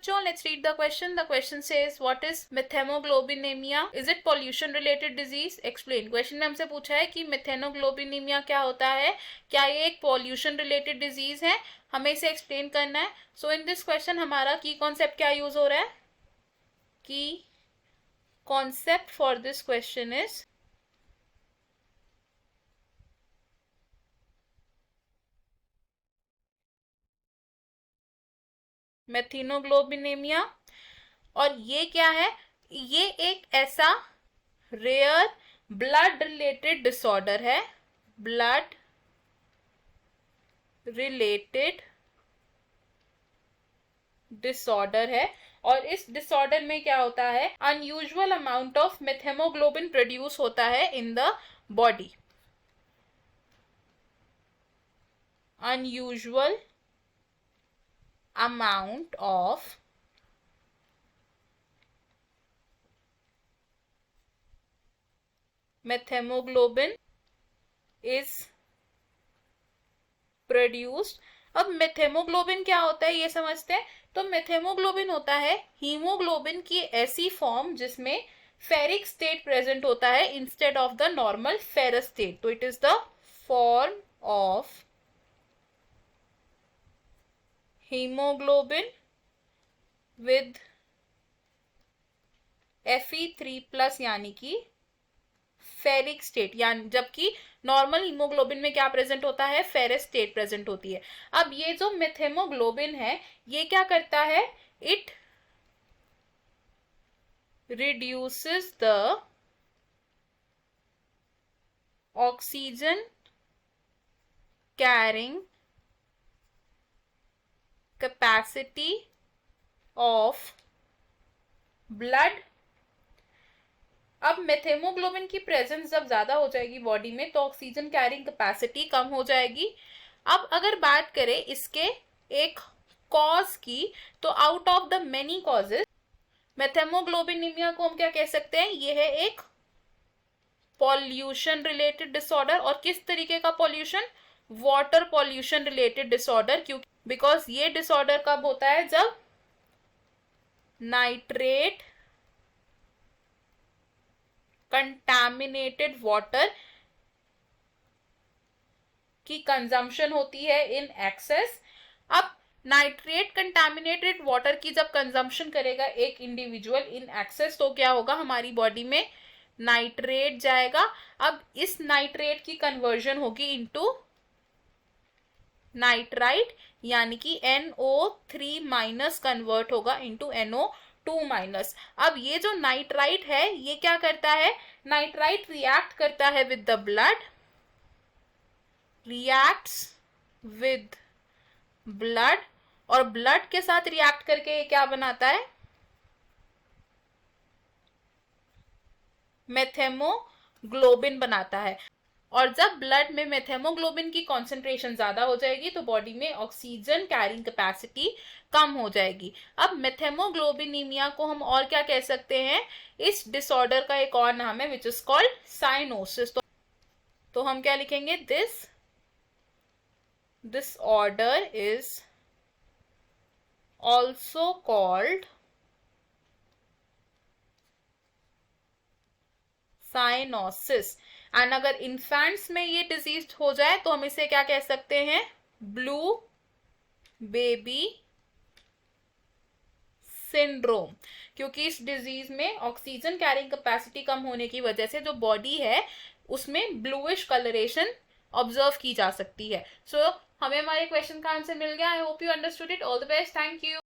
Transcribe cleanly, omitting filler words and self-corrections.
So let's read the question. The question says, what is methemoglobinemia? Is it pollution related disease? Explain. Question में हमसे पूछा है कि methemoglobinemia क्या होता है, क्या ये एक pollution related disease है, हमें इसे explain करना है. So in this question हमारा key concept क्या use हो रहा है? Key concept for this question is मेथिनोग्लोबिनेमिया. और ये क्या है? ये एक ऐसा रेयर ब्लड रिलेटेड डिसऑर्डर है, ब्लड रिलेटेड डिसऑर्डर है. और इस डिसऑर्डर में क्या होता है, unusual amount of methaemoglobin produce होता है in the body. Unusual amount of methemoglobin is produced. अब मेथेमोग्लोबिन क्या होता है ये समझते हैं. तो मेथेमोग्लोबिन होता है हीमोग्लोबिन की ऐसी फॉर्म जिसमें फेरिक स्टेट प्रेजेंट होता है instead of the normal ferrous state. तो it is the form of hemoglobin with Fe3+ यानी कि फेरिक स्टेट. यानी जबकि नॉर्मल हीमोग्लोबिन में क्या प्रेजेंट होता है, फेरस स्टेट प्रेजेंट होती है. अब ये जो मेथेमोग्लोबिन है ये क्या करता है, it reduces the oxygen carrying capacity of blood. अब मेथेमोग्लोबिन की प्रेजेंस जब ज्यादा हो जाएगी बॉडी में तो ऑक्सीजन कैरिंग कैपेसिटी कम हो जाएगी. अब अगर बात करें इसके एक कॉज की, तो out of the many causes methaemoglobinaemia को हम क्या कह सकते हैं, ये है एक पॉल्यूशन रिलेटेड डिसऑर्डर. और किस तरीके का pollution, water pollution related disorder. क्योंकि बिकॉज ये डिसऑर्डर कब होता है, जब नाइट्रेट कंटामिनेटेड वाटर की कंजम्पशन होती है इन एक्सेस. अब नाइट्रेट कंटामिनेटेड वाटर की जब कंजम्पशन करेगा एक इंडिविजुअल इन एक्सेस तो क्या होगा, हमारी बॉडी में नाइट्रेट जाएगा. अब इस नाइट्रेट की कन्वर्जन होगी इनटू नाइट्राइट यानी कि NO3- कन्वर्ट होगा इनटू NO2-. अब ये जो नाइट्राइट है ये क्या करता है, नाइट्राइट रिएक्ट करता है with the blood, reacts with blood, और ब्लड के साथ रिएक्ट करके ये क्या बनाता है, मेथेमोग्लोबिन बनाता है. और जब ब्लड में मेथेमोग्लोबिन की कॉन्सेंट्रेशन ज्यादा हो जाएगी तो बॉडी में ऑक्सीजन कैरिंग कैपेसिटी कम हो जाएगी. अब मेथेमोग्लोबिनीमिया को हम और क्या कह सकते हैं, इस डिसऑर्डर का एक और नाम है विच इज कॉल्ड साइनोसिस. तो हम क्या लिखेंगे, this disorder is also called cyanosis. And अगर इन्फेंट्स में ये डिजीज हो जाए तो हम इसे क्या कह सकते हैं, ब्लू बेबी सिंड्रोम. क्योंकि इस डिजीज में ऑक्सीजन कैरिंग कैपेसिटी कम होने की वजह से जो बॉडी है उसमें ब्लूइश कलरेशन ऑब्जर्व की जा सकती है. सो हमें हमारे क्वेश्चन का आंसर मिल गया. I hope you understood it. All the best. Thank you.